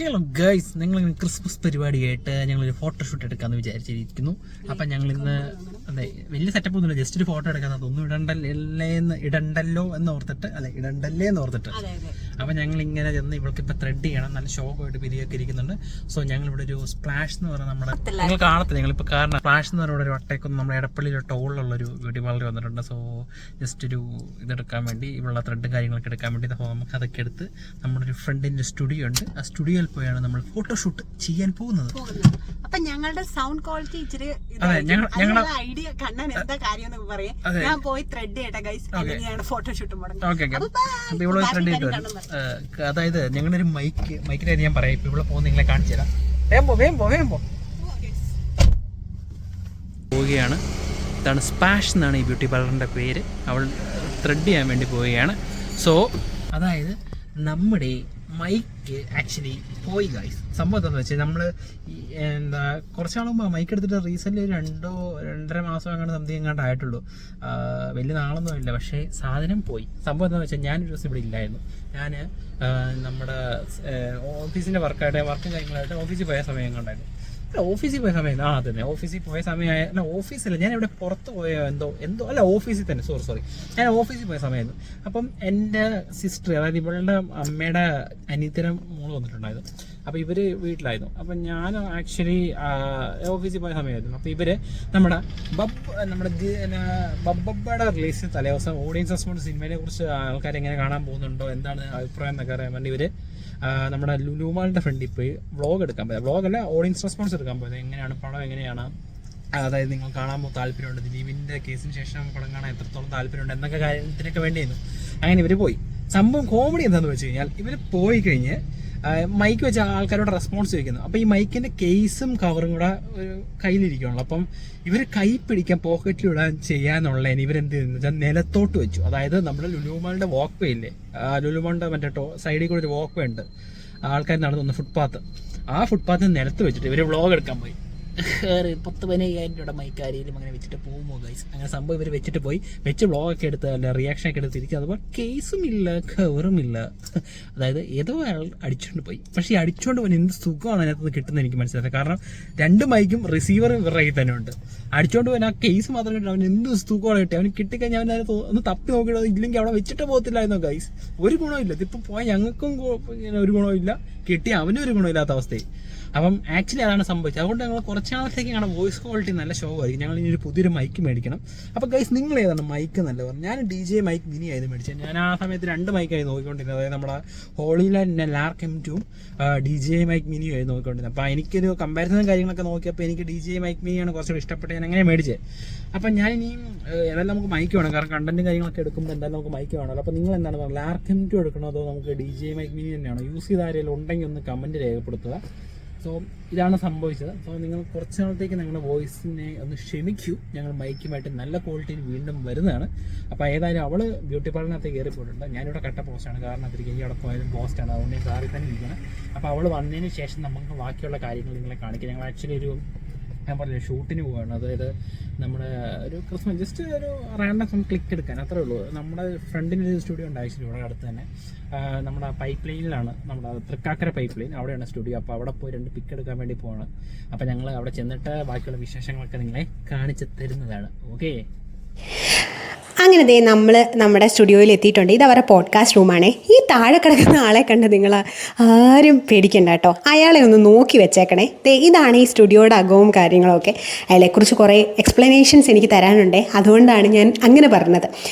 Hello guys, ഞങ്ങൾ Christmas പരിപാടിയായിട്ട് ഞങ്ങളൊരു ഫോട്ടോഷൂട്ട് എടുക്കാമെന്ന് വിചാരിച്ചിരിക്കുന്നു. അപ്പം ഞങ്ങൾ ഇന്ന് അതെ വലിയ സെറ്റപ്പ് ഒന്നുമില്ല, ജസ്റ്റ് ഒരു ഫോട്ടോ എടുക്കാന്നത്, ഒന്നും ഇടണ്ടല്ലോ എന്ന് ഓർത്തിട്ട് അപ്പം ഞങ്ങൾ ഇങ്ങനെ ചെന്ന് ഇവൾക്ക് ഇപ്പം ത്രെഡ് ചെയ്യണം, നല്ല ഷോക്കായിട്ട് പിരിയൊക്കെ ഇരിക്കുന്നുണ്ട്. സോ ഞങ്ങളിവിടെ ഒരു സ്പ്ലാഷ് എന്ന് പറഞ്ഞാൽ നമ്മുടെ നിങ്ങൾ കാണത്തില്ല, ഞങ്ങളിപ്പോൾ കാരണം സ്പ്ലാഷ് എന്ന് പറഞ്ഞ ഒരു വട്ടേക്കൊന്നും നമ്മുടെ എടപ്പള്ളിയിൽ ടോളിലുള്ളൊരു ബ്യൂട്ടി പാർലർ വന്നിട്ടുണ്ട്. സോ ജസ്റ്റ് ഒരു ഇതെടുക്കാൻ വേണ്ടി ഇവളുടെ ത്രെഡും കാര്യങ്ങളൊക്കെ എടുക്കാൻ വേണ്ടി നമുക്ക് അതൊക്കെ എടുത്ത് നമ്മുടെ ഒരു ഫ്രണ്ടിൻ്റെ സ്റ്റുഡിയോ ഉണ്ട്, ആ സ്റ്റുഡിയോയിൽ പോയാണ് നമ്മൾ ഫോട്ടോഷൂട്ട് ചെയ്യാൻ പോകുന്നത്. അപ്പൊ ഞങ്ങളുടെ സൗണ്ട് ക്വാളിറ്റി ഇച്ചിരി ഞങ്ങളുടെ ഐഡിയ കണ്ണൻ എന്താ കാര്യം പറയാം. ഞാൻ പോയി ത്രെഡ് ചെയ്യട്ടെ ഗൈസ്, ഞങ്ങളുടെ ഫോട്ടോഷൂട്ട് അതായത് ഞങ്ങളുടെ ഒരു മൈക്കിന്റെ ഞാൻ പറയാം. ഇപ്പൊ ഇവിടെ പോകുന്ന നിങ്ങളെ കാണിച്ചു തരാം. വേഗം പോവുകയാണ്. ഇതാണ് സ്പാഷ് എന്നാണ് ഈ ബ്യൂട്ടി പാർലറിന്റെ പേര്. അവൾ ത്രെഡ് ചെയ്യാൻ വേണ്ടി പോവുകയാണ്. സോ അതായത് നമ്മുടെ മൈക്ക് ആക്ച്വലി പോയി ഗൈസ്. സംഭവം എന്താണെന്ന് വെച്ചാൽ നമ്മൾ എന്താ കുറച്ച് നാൾ മുമ്പ് മൈക്ക് എടുത്തിട്ട് റീസെൻ്റ് ഒരു 2-2.5 മാസം അങ്ങനെ സംതിങ് എങ്ങാണ്ട് ആയിട്ടുള്ളൂ. വലിയ നാളൊന്നും ഇല്ല, പക്ഷേ സാധനം പോയി. സംഭവം എന്താണെന്ന് വെച്ചാൽ ഞാനൊരു ദിവസം ഇവിടെ ഇല്ലായിരുന്നു. ഞാൻ നമ്മുടെ ഓഫീസിൻ്റെ വർക്കും കാര്യങ്ങളായിട്ട് ഓഫീസിൽ പോയ സമയം കണ്ടായിരുന്നു. ഓഫീസിൽ പോയ സമയം തന്നെ ഓഫീസിൽ പോയ സമയമായ ഓഫീസില്ല, ഞാൻ ഇവിടെ പുറത്ത് പോയ എന്തോ അല്ല ഓഫീസിൽ തന്നെ സോറി ഞാൻ ഓഫീസിൽ പോയ സമയമായിരുന്നു. അപ്പം എൻ്റെ സിസ്റ്റർ, അതായത് ഇവളുടെ അമ്മയുടെ അനിയത്തിയുടെ മോള് വന്നിട്ടുണ്ടായിരുന്നു. അപ്പോൾ ഇവർ വീട്ടിലായിരുന്നു. അപ്പം ഞാൻ ആക്ച്വലി ഓഫീസിൽ പോയ സമയമായിരുന്നു. അപ്പോൾ ഇവർ നമ്മുടെ ബബ്ബയുടെ റിലീസ് തലേദിവസം ഓഡിയൻസ് റെസ്പോൺസ് സിനിമയെ കുറിച്ച് ആൾക്കാർ എങ്ങനെ കാണാൻ പോകുന്നുണ്ടോ, എന്താണ് അഭിപ്രായം എന്നൊക്കെ അറിയാൻ വേണ്ടി ഇവർ നമ്മുടെ ലുലുമാളിൻ്റെ ഫ്രണ്ടിൽ പോയി വ്ളോഗ് എടുക്കാൻ പോയത്. വ്ളോഗല്ല, ഓഡിയൻസ് റെസ്പോൺസ് എടുക്കാൻ പോയത്. എങ്ങനെയാണ് പടം, എങ്ങനെയാണ്, അതായത് നിങ്ങൾ കാണാൻ താല്പര്യമുണ്ട്, ദിലീപിൻ്റെ കേസിന് ശേഷം പടം കാണാൻ എത്രത്തോളം താല്പര്യമുണ്ട് എന്നൊക്കെ കാര്യത്തിനൊക്കെ വേണ്ടിയായിരുന്നു. അങ്ങനെ ഇവർ പോയി. സംഭവം കോമഡി എന്താണെന്ന് വെച്ച് കഴിഞ്ഞാൽ ഇവർ പോയി കഴിഞ്ഞ് മൈക്ക് വെച്ച് ആൾക്കാരോട് റെസ്പോൺസ് ചോദിക്കുന്നു. അപ്പോൾ ഈ മൈക്കിൻ്റെ കേസും കവറും കൂടെ കയ്യിലിരിക്കുകയുള്ളൂ. അപ്പം ഇവർ കൈ പിടിക്കാൻ പോക്കറ്റിലിടാൻ ചെയ്യാന്നുള്ളതിന് ഇവരെന്ത് ചെയ്യുന്നു വെച്ചാൽ നിലത്തോട്ട് വെച്ചു. അതായത് നമ്മുടെ ലുലുമാളിൻ്റെ വാക്ക് വേ ഇല്ലേ, ലുലുമാളിൻ്റെ മറ്റേ സൈഡിൽ കൂടെ ഒരു വാക്ക് വേ ഉണ്ട്, ആൾക്കാർ നടന്നു വന്ന ഫുട്പാത്ത്, ആ ഫുട്പാത്ത് നിലത്ത് വെച്ചിട്ട് ഇവർ വ്ളോഗ് എടുക്കാൻ പോയി. 10-15,000 രൂപയുടെ മൈക്കാരിയിലും അങ്ങനെ വെച്ചിട്ട് പോകുമോ ഗൈസ്. അങ്ങനെ സംഭവം ഇവർ വെച്ചിട്ട് പോയി, വെച്ച് വ്ളോഗൊക്കെ എടുത്ത് അല്ല റിയാക്ഷനൊക്കെ എടുത്ത് തിരിക്കുക. അതുപോലെ കേസും ഇല്ല, കവറും ഇല്ല. അതായത് ഏതോ അയാൾ അടിച്ചുകൊണ്ട് പോയി. പക്ഷേ ഈ അടിച്ചുകൊണ്ട് പോയി എന്ത് സുഖമാണ് അതിനകത്ത് കിട്ടുന്നത് എനിക്ക് മനസ്സിലായത്. കാരണം 2 മൈക്കും റിസീവറും ഇവരുടെ കയ്യിൽ തന്നെ ഉണ്ട്. അടിച്ചുകൊണ്ട് പോയി ആ കേസ് മാത്രം കിട്ടും. അവന് എന്ത് സുഖമാണ് കിട്ടി. അവന് കിട്ടിക്കഴിഞ്ഞാൽ അവൻ അതിനകത്ത് ഒന്ന് തപ്പി നോക്കിയിട്ട് ഇല്ലെങ്കിൽ അവിടെ വെച്ചിട്ട് പോകത്തില്ലായിരുന്നോ ഗൈസ്. ഒരു ഗുണമില്ല. ഇതിപ്പോൾ പോയാൽ ഞങ്ങൾക്കും ഒരു ഗുണമില്ല, കിട്ടി അവനും ഒരു ഗുണമില്ലാത്ത അവസ്ഥയായി. അപ്പം ആക്ച്വലി അതാണ് സംഭവിച്ചത്. അതുകൊണ്ട് ഞങ്ങൾ കുറച്ച് നാളത്തേക്ക് ഞങ്ങളുടെ വോയിസ് ക്വാളിറ്റി നല്ല ഷോ ആയിരിക്കും. ഞങ്ങൾ ഇനി ഒരു പുതിയൊരു മൈക്ക് മേടിക്കണം. അപ്പോൾ ഗൈസ് നിങ്ങൾ ഏതാണ് മൈക്ക് നല്ല പറഞ്ഞു? ഞാൻ DJ മൈക്ക് മിനി ആയിരുന്നു മേടിച്ചത്. ഞാൻ ആ സമയത്ത് 2 മൈക്കായി നോക്കിക്കൊണ്ടിരുന്നത്. അതായത് നമ്മുടെ Hollyland Lark M2 DJ mic mini ആയി നോക്കിക്കൊണ്ടിരുന്നത്. അപ്പോൾ എനിക്കൊരു കമ്പാരിസണും കാര്യങ്ങളൊക്കെ നോക്കിയപ്പോൾ എനിക്ക് DJ മൈക്ക് മിനിയാണ് കുറച്ചുകൂടി ഇഷ്ടപ്പെട്ടത്. ഞാൻ അങ്ങനെ മേടിച്ചത്. അപ്പം ഞാൻ ഇനിയും ഏതായാലും നമുക്ക് മൈക്ക് വേണം, കാരണം കണ്ടന്റും കാര്യങ്ങളൊക്കെ എടുക്കുമ്പോൾ എന്തായാലും നമുക്ക് മൈക്ക് വേണമല്ലോ. അപ്പോൾ നിങ്ങൾ എന്താണ് പറയുക, ലാർക്ക് M2 എടുക്കണോ അതോ നമുക്ക് DJ മൈക്ക് മിനി തന്നെയാണോ? യൂസ് ചെയ്ത ആരെങ്കിലും ഉണ്ടെങ്കിൽ ഒന്ന് കമൻറ്റ് രേഖപ്പെടുത്തുക. സോ ഇതാണ് സംഭവിച്ചത്. സോ നിങ്ങൾ കുറച്ച് നാളത്തേക്ക് നിങ്ങളുടെ വോയിസിനെ ഒന്ന് ക്ഷമിക്കൂ. ഞങ്ങൾ മൈക്കുമായിട്ട് നല്ല ക്വാളിറ്റിയിൽ വീണ്ടും വരുന്നതാണ്. അപ്പോൾ ഏതായാലും അവൾ ബ്യൂട്ടി പാർലറിനകത്ത് കയറി പോയിട്ടുണ്ട്. ഞാനിവിടെ കട്ട പോസ്റ്റാണ്, കാരണം അതിലേക്ക് എനിക്ക് അവിടെ പോയാലും പോസ്റ്റാണ്, അതുകൊണ്ട് ഞാൻ കാറിൽ തന്നെ ഇരിക്കുകയാണ്. അപ്പോൾ അവൾ വന്നതിന് ശേഷം നമുക്ക് ബാക്കിയുള്ള കാര്യങ്ങൾ നിങ്ങളെ കാണിക്കാം. ഞങ്ങൾ ആക്ച്വലി ഒരു ഞാൻ പറഞ്ഞില്ല ഷൂട്ടിന് പോവുകയാണ്. അതായത് നമ്മുടെ ഒരു ക്രിസ്മസ് ജസ്റ്റ് ഒരു റാൻഡം ക്ലിക്ക് എടുക്കാൻ അത്രേ ഉള്ളൂ. നമ്മുടെ ഫ്രണ്ടിൻ്റെ ഒരു സ്റ്റുഡിയോ ഉണ്ട് ആക്ച്വലി ഇവിടെ അടുത്ത് തന്നെ. നമ്മുടെ പൈപ്പ് ലൈനിലാണ്, നമ്മുടെ തൃക്കാക്കര പൈപ്പ് ലൈൻ, അവിടെയാണ് സ്റ്റുഡിയോ. അപ്പോൾ അവിടെ പോയി 2 പിക്ക് എടുക്കാൻ വേണ്ടി പോവാണ്. അപ്പോൾ ഞങ്ങൾ അവിടെ ചെന്നിട്ട് ബാക്കിയുള്ള വിശേഷങ്ങളൊക്കെ നിങ്ങളെ കാണിച്ച് തരുന്നതാണ്. ഓക്കെ, അങ്ങനെ നമ്മൾ നമ്മുടെ സ്റ്റുഡിയോയിൽ എത്തിയിട്ടുണ്ട്. ഇത് അവരുടെ പോഡ്കാസ്റ്റ് റൂമാണ്. ഈ താഴെ കിടക്കുന്ന ആളെ കണ്ട് നിങ്ങൾ ആരും പേടിക്കണ്ട കേട്ടോ, അയാളെ ഒന്ന് നോക്കി വെച്ചേക്കണേ. ഇതാണ് ഈ സ്റ്റുഡിയോയുടെ അകവും കാര്യങ്ങളൊക്കെ. അതിനെക്കുറിച്ച് കുറേ എക്സ്പ്ലനേഷൻസ് എനിക്ക് തരാനുണ്ട്, അതുകൊണ്ടാണ് ഞാൻ അങ്ങനെ പറഞ്ഞത്.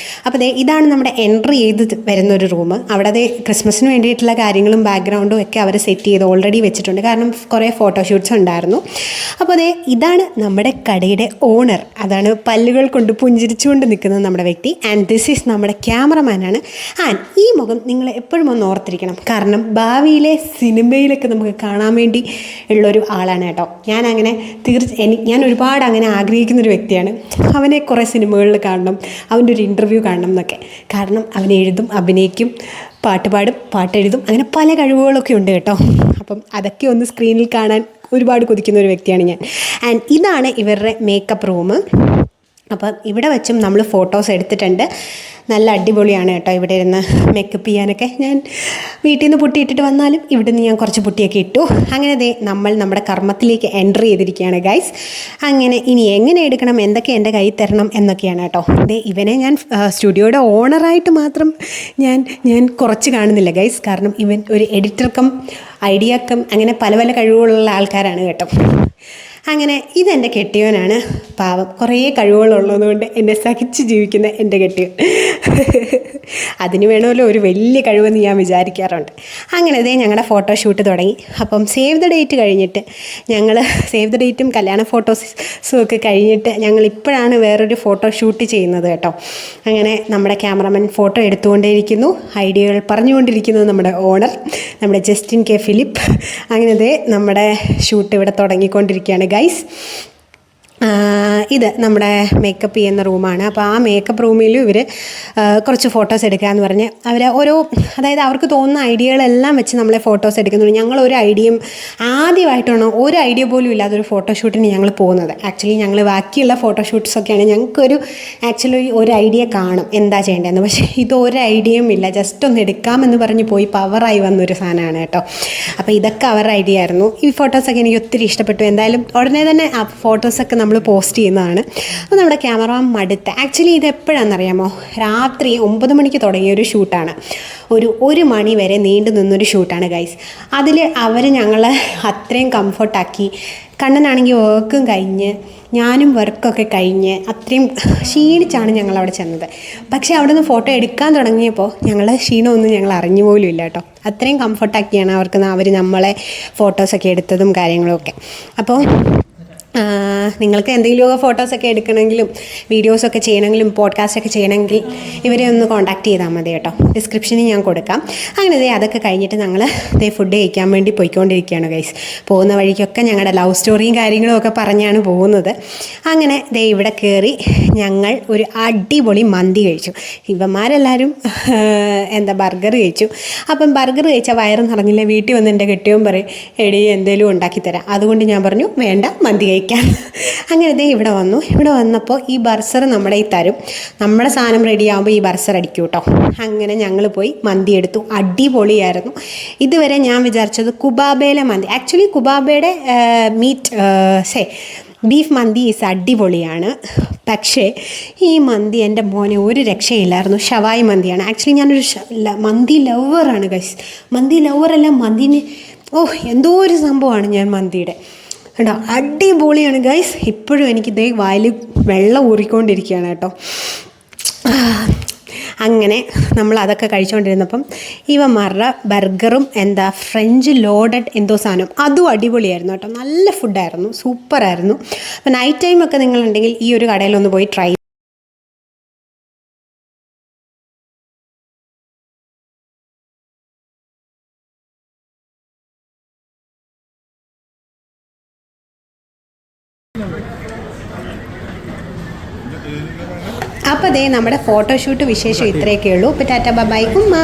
അപ്പോൾ ഇതാണ് നമ്മുടെ എൻട്രി ചെയ്ത് വരുന്നൊരു റൂം. അവിടെ ക്രിസ്മസിന് വേണ്ടിയിട്ടുള്ള കാര്യങ്ങളും ബാക്ക്ഗ്രൗണ്ടും ഒക്കെ അവർ സെറ്റ് ചെയ്ത് ഓൾറെഡി വെച്ചിട്ടുണ്ട്, കാരണം കുറേ ഫോട്ടോഷൂട്ട്സ് ഉണ്ടായിരുന്നു. അപ്പോൾ ഇതാണ് നമ്മുടെ കടയുടെ ഓണർ. അതാണ് പല്ലുകൾ കൊണ്ട് പുഞ്ചിരിച്ചുകൊണ്ട് നിൽക്കുന്നത് നമ്മുടെ വ്യക്തി. ആൻഡ് ദിസ് ഈസ് നമ്മുടെ ക്യാമറമാനാണ്. ആൻഡ് ഈ മുഖം നിങ്ങൾ എപ്പോഴും ഒന്ന് ഓർത്തിരിക്കണം, കാരണം ഭാവിയിലെ സിനിമയിലൊക്കെ നമുക്ക് കാണാൻ വേണ്ടി ഉള്ളൊരു ആളാണ് കേട്ടോ. ഞാൻ ഒരുപാട് അങ്ങനെ ആഗ്രഹിക്കുന്നൊരു വ്യക്തിയാണ്. അവനെ കുറേ സിനിമകളിൽ കാണണം, അവൻ്റെ ഒരു ഇൻ്റർവ്യൂ കാണണം എന്നൊക്കെ. കാരണം അവൻ എഴുതും, അഭിനയിക്കും, പാട്ട് പാടും, പാട്ടെഴുതും, അങ്ങനെ പല കഴിവുകളൊക്കെ ഉണ്ട് കേട്ടോ. അപ്പം അതൊക്കെ ഒന്ന് സ്ക്രീനിൽ കാണാൻ ഒരുപാട് കൊതിക്കുന്ന ഒരു വ്യക്തിയാണ് ഞാൻ. ആൻഡ് ഇതാണ് ഇവരുടെ മേക്കപ്പ് റൂം. അപ്പം ഇവിടെ വെച്ചും നമ്മൾ ഫോട്ടോസ് എടുത്തിട്ടുണ്ട്. നല്ല അടിപൊളിയാണ് കേട്ടോ ഇവിടെ ഇരുന്ന് മേക്കപ്പ് ചെയ്യാനൊക്കെ. ഞാൻ വീട്ടിൽ നിന്ന് പുട്ടിയിട്ടിട്ട് വന്നാലും ഇവിടെ നിന്ന് ഞാൻ കുറച്ച് പുട്ടിയൊക്കെ ഇട്ടു. അങ്ങനെ നമ്മൾ നമ്മുടെ കർമ്മത്തിലേക്ക് എൻ്റർ ചെയ്തിരിക്കുകയാണ് ഗൈസ്. അങ്ങനെ ഇനി എങ്ങനെ എടുക്കണം, എന്തൊക്കെ എൻ്റെ കയ്യിൽ തരണം എന്നൊക്കെയാണ് കേട്ടോ. ഇവനെ ഞാൻ സ്റ്റുഡിയോയുടെ ഓണറായിട്ട് മാത്രം ഞാൻ കുറച്ച് കാണുന്നില്ല ഗൈസ്. കാരണം ഇവൻ ഒരു എഡിറ്റർക്കും ഐഡിയക്കും അങ്ങനെ പല പല കഴിവുകളുള്ള ആൾക്കാരാണ് കേട്ടോ. അങ്ങനെ ഇതെൻ്റെ കെട്ടിയവനാണ്. പാവം, കുറേ കഴിവുകളുള്ളതുകൊണ്ട് എന്നെ സഹിച്ച് ജീവിക്കുന്ന എൻ്റെ കെട്ടിയവൻ. അതിന് വേണമല്ലോ ഒരു വലിയ കഴിവെന്ന് ഞാൻ വിചാരിക്കാറുണ്ട്. അങ്ങനെ ഞങ്ങളുടെ ഫോട്ടോഷൂട്ട് തുടങ്ങി. അപ്പം സേവ് ദ ഡേറ്റ് കഴിഞ്ഞിട്ട് സേവ് ദ ഡേറ്റും കല്യാണ ഫോട്ടോസും ഒക്കെ കഴിഞ്ഞിട്ട് ഞങ്ങൾ ഇപ്പോഴാണ് വേറൊരു ഫോട്ടോഷൂട്ട് ചെയ്യുന്നത് കേട്ടോ. അങ്ങനെ നമ്മുടെ ക്യാമറമാൻ ഫോട്ടോ എടുത്തുകൊണ്ടേയിരിക്കുന്നു, ഐഡിയകൾ പറഞ്ഞുകൊണ്ടിരിക്കുന്നത് നമ്മുടെ ഓണർ, നമ്മുടെ ജസ്റ്റിൻ കെ ഫിലിപ്പ്. അങ്ങനെ നമ്മുടെ ഷൂട്ട് ഇവിടെ തുടങ്ങിക്കൊണ്ടിരിക്കുകയാണ് ഗൈസ്. ഇത് നമ്മുടെ മേക്കപ്പ് ചെയ്യുന്ന റൂമാണ്. അപ്പോൾ ആ മേക്കപ്പ് റൂമിൽ ഇവർ കുറച്ച് ഫോട്ടോസ് എടുക്കാമെന്ന് പറഞ്ഞ് അതായത് അവർക്ക് തോന്നുന്ന ഐഡിയകളെല്ലാം വെച്ച് നമ്മളെ ഫോട്ടോസ് എടുക്കുന്നുണ്ട്. ഞങ്ങളൊരു ഐഡിയയും ആദ്യമായിട്ടാണ് ഒരു ഐഡിയ പോലും ഇല്ലാതൊരു ഫോട്ടോഷൂട്ടിന് ഞങ്ങൾ പോകുന്നത്. ആക്ച്വലി ഞങ്ങൾ ബാക്കിയുള്ള ഫോട്ടോഷൂട്ട്സൊക്കെയാണ് ഞങ്ങൾക്കൊരു ഒരു ഐഡിയ കാണും എന്താ ചെയ്യേണ്ടതെന്ന്. പക്ഷേ ഇതൊരു ഐഡിയയും ഇല്ല, ജസ്റ്റ് ഒന്ന് എടുക്കാമെന്ന് പറഞ്ഞ് പോയി പവറായി വന്നൊരു സാധനമാണ് കേട്ടോ. അപ്പോൾ ഇതൊക്കെ അവരുടെ ഐഡിയ ആയിരുന്നു. ഈ ഫോട്ടോസൊക്കെ എനിക്ക് ഒത്തിരി ഇഷ്ടപ്പെട്ടു. എന്തായാലും ഉടനെ തന്നെ ആ ഫോട്ടോസൊക്കെ നമ്മൾ പോസ്റ്റ് ചെയ്യുന്നതാണ്. അപ്പോൾ നമ്മുടെ ക്യാമറമാൻ മടുത്ത്. ആക്ച്വലി ഇത് എപ്പോഴാണെന്നറിയാമോ, രാത്രി 9 മണിക്ക് തുടങ്ങിയൊരു ഷൂട്ടാണ്. 1 മണി വരെ നീണ്ടു നിന്നൊരു ഷൂട്ടാണ് ഗൈസ്. അതിൽ അവർ ഞങ്ങളെ അത്രയും കംഫർട്ടാക്കി. കണ്ണനാണെങ്കിൽ വർക്കും കഴിഞ്ഞ്, ഞാനും വർക്കൊക്കെ കഴിഞ്ഞ് അത്രയും ക്ഷീണിച്ചാണ് ഞങ്ങളവിടെ ചെന്നത്. പക്ഷേ അവിടെ നിന്ന് ഫോട്ടോ എടുക്കാൻ തുടങ്ങിയപ്പോൾ ഞങ്ങളെ ക്ഷീണമൊന്നും ഞങ്ങൾ അറിഞ്ഞു പോലും ഇല്ല കേട്ടോ. അത്രയും കംഫർട്ടാക്കിയാണ് അവർ നമ്മളെ ഫോട്ടോസൊക്കെ എടുത്തതും കാര്യങ്ങളുമൊക്കെ. അപ്പോൾ നിങ്ങൾക്ക് എന്തെങ്കിലുമൊക്കെ ഫോട്ടോസൊക്കെ എടുക്കണമെങ്കിലും വീഡിയോസൊക്കെ ചെയ്യണമെങ്കിലും പോഡ്കാസ്റ്റൊക്കെ ചെയ്യണമെങ്കിൽ ഇവരെ ഒന്ന് കോൺടാക്ട് ചെയ്താൽ മതി കേട്ടോ. ഡിസ്ക്രിപ്ഷനിൽ ഞാൻ കൊടുക്കാം. അങ്ങനെ അതൊക്കെ കഴിഞ്ഞിട്ട് ഞങ്ങൾ ഫുഡ് കഴിക്കാൻ വേണ്ടി പോയിക്കൊണ്ടിരിക്കുകയാണ് ഗൈസ്. പോകുന്ന വഴിക്കൊക്കെ ഞങ്ങളുടെ ലവ് സ്റ്റോറിയും കാര്യങ്ങളും ഒക്കെ പറഞ്ഞാണ് പോകുന്നത്. അങ്ങനെ ഇവിടെ കയറി ഞങ്ങൾ ഒരു അടിപൊളി മന്തി കഴിച്ചു. ഇവന്മാരെല്ലാവരും ബർഗർ കഴിച്ചു. അപ്പം ബർഗർ കഴിച്ചാൽ വയറ് നിറഞ്ഞില്ല. വീട്ടിൽ വന്ന് എൻ്റെ കെട്ടിയവൻ പറയും, എടി എന്തേലും ഉണ്ടാക്കിത്തരാം. അതുകൊണ്ട് ഞാൻ പറഞ്ഞു വേണ്ട, മന്തി കഴിക്കാം. അങ്ങനെ ഇവിടെ വന്നു. ഇവിടെ വന്നപ്പോൾ ഈ ബർസർ നമ്മുടെ തരും. നമ്മുടെ സാധനം റെഡി ആകുമ്പോൾ ഈ ബർസർ അടിക്കും കേട്ടോ. അങ്ങനെ ഞങ്ങൾ പോയി മന്തി എടുത്തു. അടിപൊളിയായിരുന്നു. ഇതുവരെ ഞാൻ വിചാരിച്ചത് കുബാബയിലെ മന്തി, ആക്ച്വലി കുബാബയുടെ ബീഫ് മന്തി ഈസ് അടിപൊളിയാണ്. പക്ഷേ ഈ മന്തി എൻ്റെ മോനെ ഒരു രക്ഷയില്ലായിരുന്നു. ഷവായി മന്തിയാണ്. ആക്ച്വലി ഞാനൊരു മന്തി ലവറാണ് ഗൈസ്. മന്തി ലവറല്ല, മന്തിന് എന്തോ ഒരു സംഭവമാണ് ഞാൻ മന്തിയുടെ കേട്ടോ. അടിപൊളിയാണ് ഗൈസ്. ഇപ്പോഴും എനിക്ക് വായിൽ വെള്ളം ഊറിക്കൊണ്ടിരിക്കുകയാണ് കേട്ടോ. അങ്ങനെ നമ്മൾ അതൊക്കെ കഴിച്ചുകൊണ്ടിരുന്നപ്പം ഇവന്മാരുടെ ബർഗറും ഫ്രഞ്ച് ലോഡഡ് എന്തോ സാധനം അതും അടിപൊളിയായിരുന്നു കേട്ടോ. നല്ല ഫുഡായിരുന്നു, സൂപ്പറായിരുന്നു. അപ്പോൾ നൈറ്റ് ടൈമൊക്കെ നിങ്ങളുണ്ടെങ്കിൽ ഈ ഒരു കടയിലൊന്ന് പോയി ട്രൈ. അപ്പോൾ നമ്മുടെ ഫോട്ടോഷൂട്ട് വിശേഷം ഇത്രയൊക്കെ ഉള്ളൂ. അപ്പോൾ ടാറ്റ ബൈ ഉമ്മ.